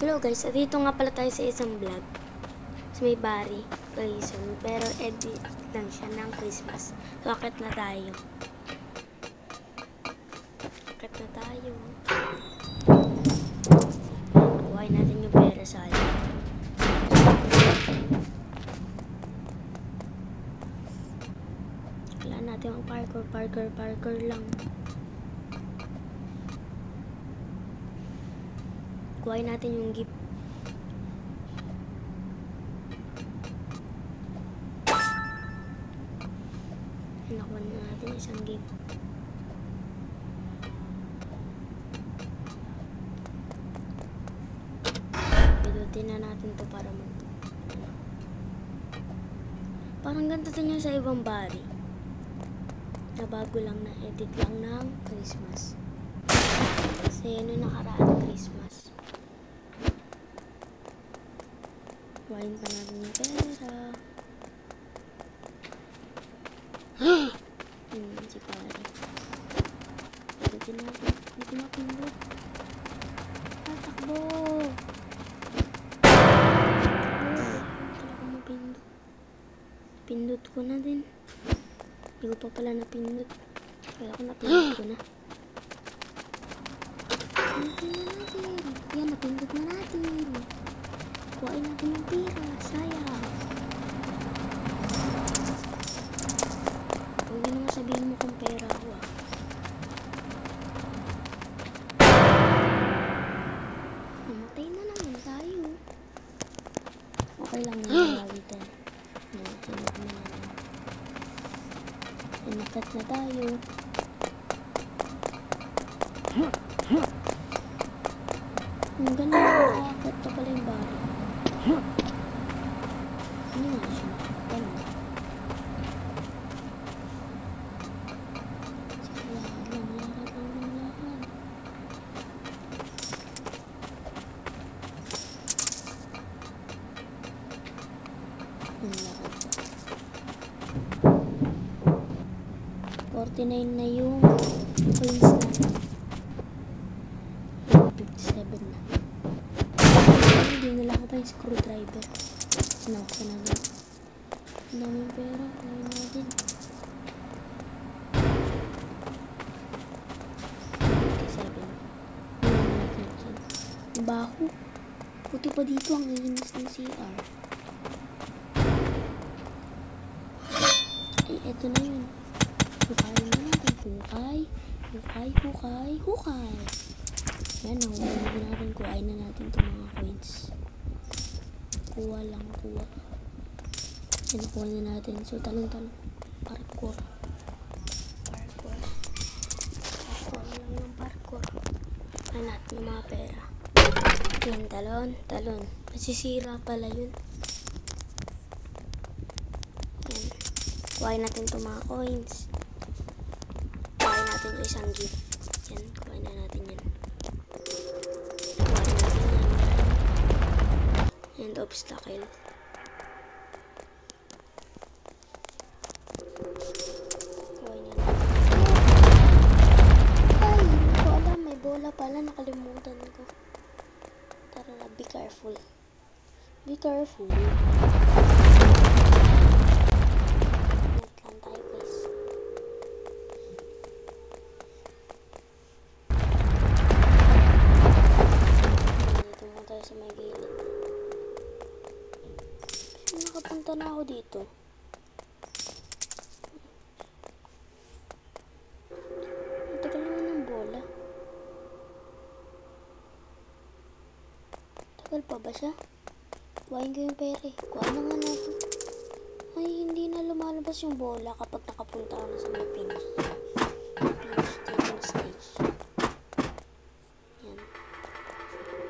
Hello guys, at dito nga pala tayo sa isang vlog sa may Bari, Quezon, pero edit lang siya ng Christmas. So akit na tayo. Kuhain natin yung pera sa akin. Kailangan natin ang parkour lang. Kuhain natin yung gift. Nakuha na natin isang gift. Pidutin na natin to para parang ganito din yung sa ibang Bari. Na bago lang na edit lang ng Christmas. Kasi yun yung nakaraan Christmas. Kuhain pa natin yung pera. Si pare. Pidutin natin. Hindi ko mapindot. Takbo! Talaga mapindot. Pindot ko na din. Hindi ko pa pala napindot. Kaya ko napindot ko na. Yan, napindot na natin. Kuhain natin yung pera. Sayang. Huwag naman sabihin mo kung pera ko ah. Namatay na naman tayo. Okay lang yung gawin. Inakat na tayo. Ang ganda na akat pa pala yung bari. Ano nga siya? Ano? $49 na yung coins natin. 57 na. Hindi nila ako pa yung screwdriver. Sinaksa na lang. Ang daming pera. Ngayon natin. 57. Ang baho. Puti pa dito ang linis ng CR. Ay, eto na yun. Hukay na natin. Hukay. Yan, nahuli natin. Kuhain na natin itong mga coins. Kuha. Yan, kuha na natin. So, talon. Parkour. Parkour lang yung parkour. Kuha natin yung mga pera. Yan, talon. Masisira pala yun. Yan. Kuhain natin itong mga coins. Kuhain natin yung isang gift. Yan, kuhain na natin yan. Kuhain natin yan. And obstacle. Kuhain na natin. Ay, hindi ko alam. May bola pala. Nakalimutan ko. Tara na, be careful. Be careful. Sa may gilid. Nakapunta na ako dito. Ang tagal naman ng bola. Tagal pa ba siya? Kuhain ko yung pere. Kuhain na nga natin. Ay, hindi na lumalabas yung bola kapag nakapunta ka na sa may finish stage. Yan.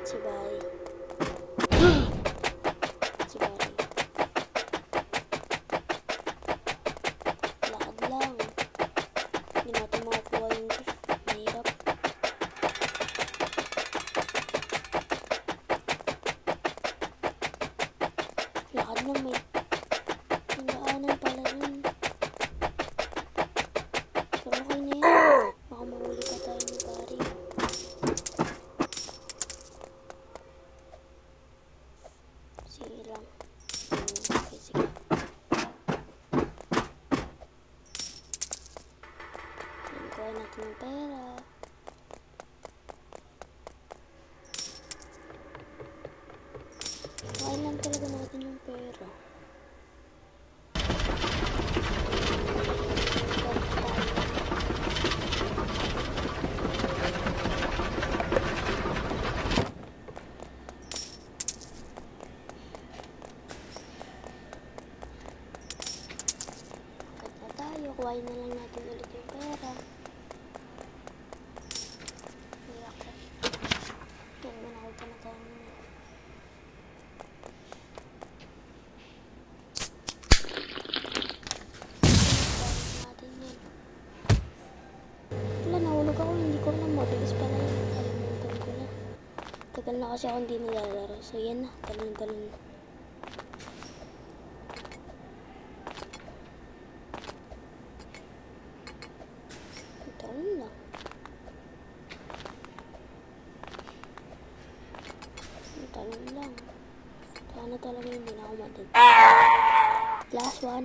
Sabay. Lakad lang. Hindi natin makakuha yung gift. Mahirap. Lakad lang, may daanan pala yun. Kuha natin yung pera. Kuha lang talaga natin yung pera. Kuhain na lang natin ulit yung pera. Iyak ko. Yan, manakita na tayo nila. Kuhain natin yan. Wala, nahulog ako. Hindi ko alam. Mabilis pala yun. Kalimutan ko na. Tagal na kasi ako hindi nilalaro. So yan na. Talon-talon na. Talon lang. Sana talaga hindi na ako matid. Last one.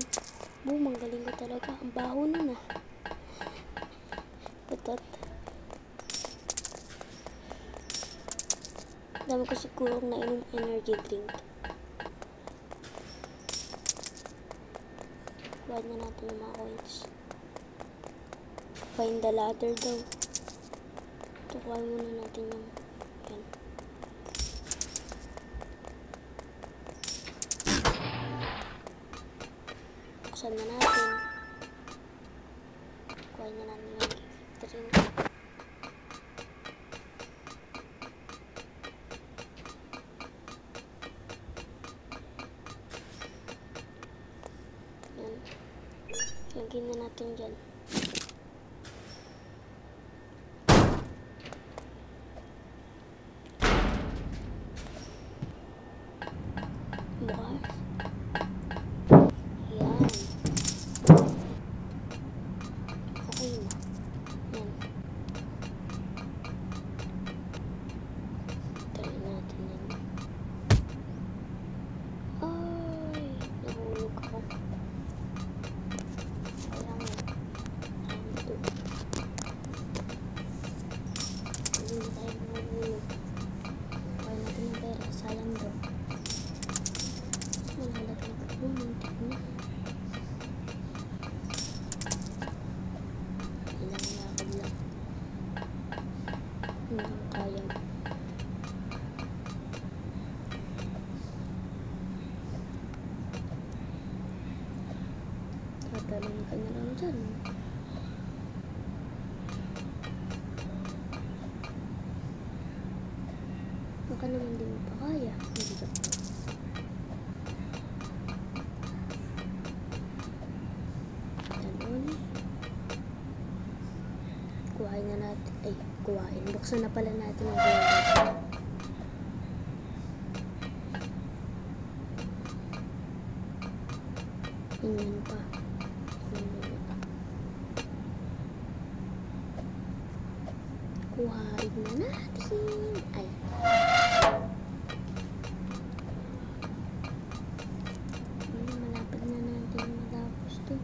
Boom, ang galing ko talaga. Ang baho na na. Putot. Dami ko siguro nainom energy drink. Kuhain na natin yung mga coins. Find the ladder daw. Ito, kuhain muna natin yung yan. Buksan na natin. Kuhain na natin yung gift ring. Yan. Lagyan na natin dyan. Bukas. Yan. Okay na. Yan. Try natin yan. Ay, nahulog ako. Sayang yan. Hindi tayo nahulog. Kaya natin yung pera. Sayang daw. Malalagay ko po. Muntik na. Ilang lakad lang. Hanggang kaya. Tatalon ka na lang dyan. Baka naman di mo pa kaya. Hindi ba? Talon. Kuhain na natin. Ay, kuhain. Buksan na pala natin ang pera. Ganyan pa. Kuhain na natin. Ay. Malapit na natin matapos to.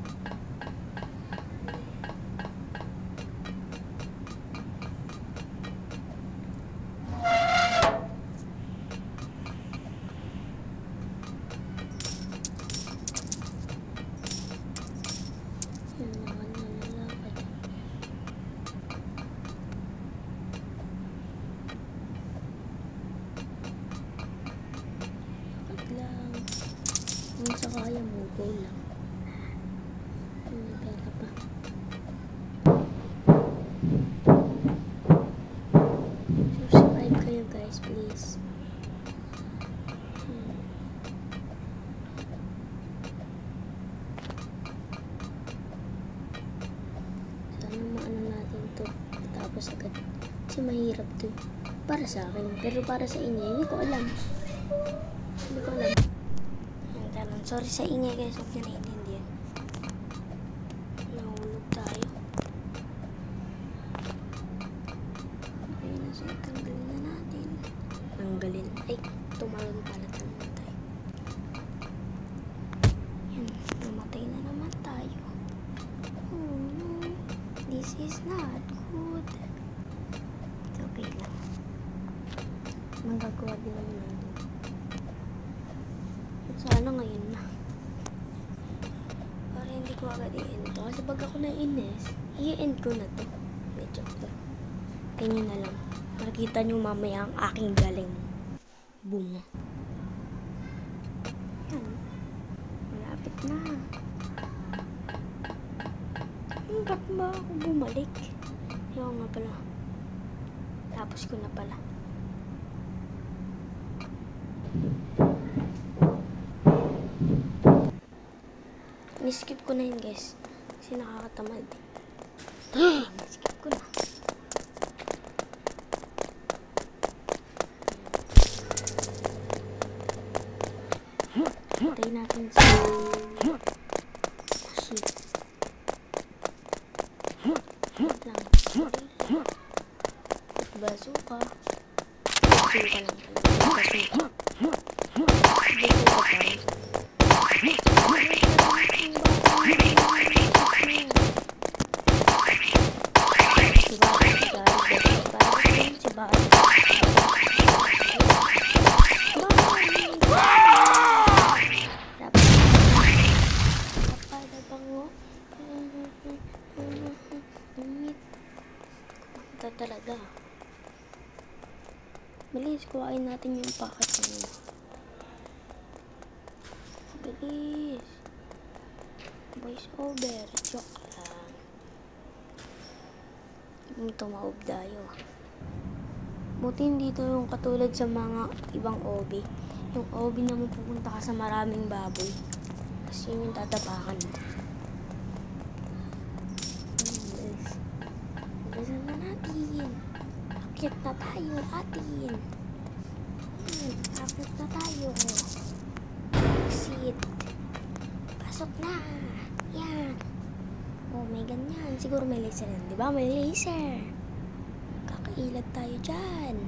Kung sa kaya mo, go lang. May pera pa. Subscribe kayo guys, please. Sana maano natin to. Tapos agad. Kasi mahirap to. Para sa akin. Pero para sa inyo, hindi ko alam. Hindi ko alam. Sorry sa ingay guys, huwag nyo naiintindihan. Nahulog tayo. Okay na siya, tanggalin na natin. Tanggalin. Ay, tumalon pala tayo. Yan, namatay na naman tayo. Oh no. Hindi This is not good. It's okay lang. Magagawa din naman natin. Sana ngayon na. Para hindi ko agad i-end to. Kasi pag ako nainis, i-end ko na to. Medyo to. Ganyan na lang. Makikita nyo mamaya ang aking galing. Boom. Yan. Malapit na. Ba't ba ako bumalik? Ayaw nga pala. Tapos ko na pala. Ni-skip ko na yun, guys. Kasi nakakatamad. Ni-skip ko na. Patay natin sa shit. Wait lang. Bazooka. Bazooka lang pala. Bazooka. Bazooka pa rin. Talaga. Bilis, kuhain natin yung packet na yun. Bilis. Voice over. Joke lang. Tumaob tayo. Buti hindi ito yung katulad sa mga ibang OB. Yung OB na mapupunta ka sa maraming baboy. Kasi yun yung tatapakan mo. Bilisan na natin. Akit na tayo atin. Akit na tayo. Exit. Pasok na. Yan. Oh, may ganyan. Siguro may laser yan. Diba? May laser. Kakailag tayo dyan.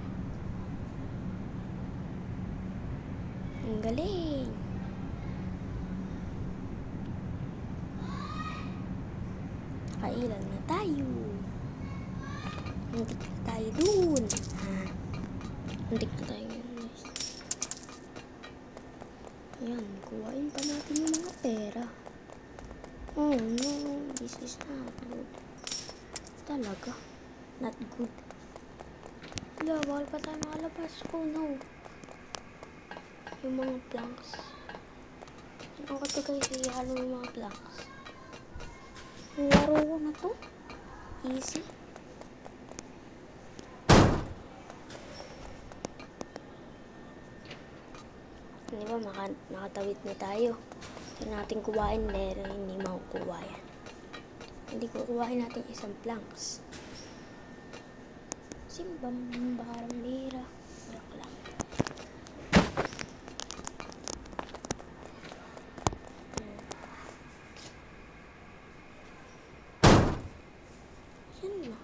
Ang galing. Kakailag na tayo. Muntik na tayo dun. Muntik na tayo dun. Ayan, kuhain pa natin yung mga pera. Oh no, this is not good. Talaga, not good. Wala, bawal pa tayo makalabas. Oh no. Yung mga planks. Ano ka to guys, ihalo yung mga planks. Laro ko na to. Easy. Di ba, nakatawid na tayo. Ito natin kuhain, pero hindi makukuha yan. Hindi kukuhain natin isang planks. Simbang barang lira. Joke lang. Yan na.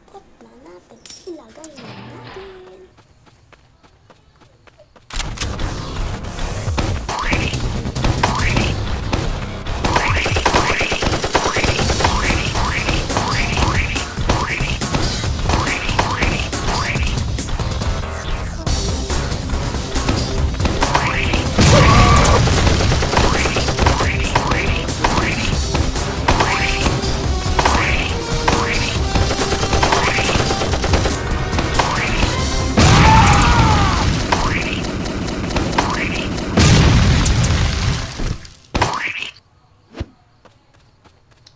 Ikot na natin. Ilagay na natin.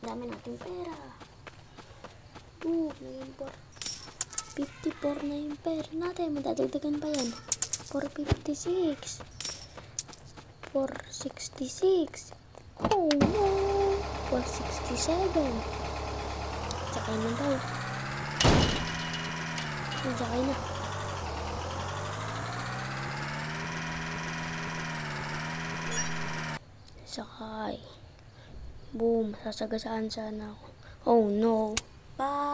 Dami natin pera. Naging 54 na yung pera natin. Madadagdagan pa yan. 456. 466. Oh no. 467. Sakay na daw. Sakay na. Sakay. Boom, sasagasaan sana ako. Oh no. Bye!